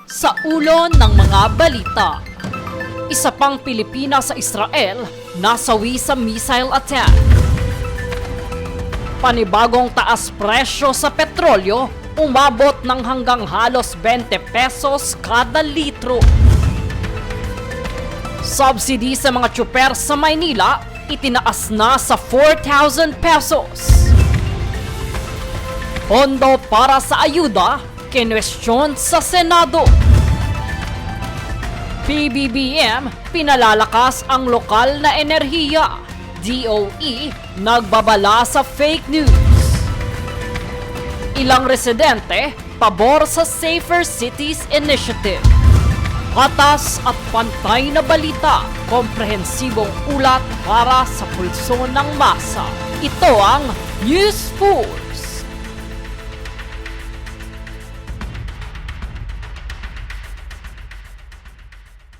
Sa ulo ng mga balita, isa pang Pilipina sa Israel nasawi sa missile attack. Panibagong taas presyo sa petrolyo, umabot ng hanggang halos 20 pesos kada litro. Subsidy sa mga tsuper sa Maynila, itinaas na sa 4,000 pesos. Pondo para sa ayuda, kinwestiyon sa Senado. PBBM, pinalalakas ang lokal na enerhiya. DOE, nagbabala sa fake news. Ilang residente, pabor sa Safer Cities Initiative. Patas at pantay na balita, komprehensibong ulat para sa pulso ng masa. Ito ang Newsful.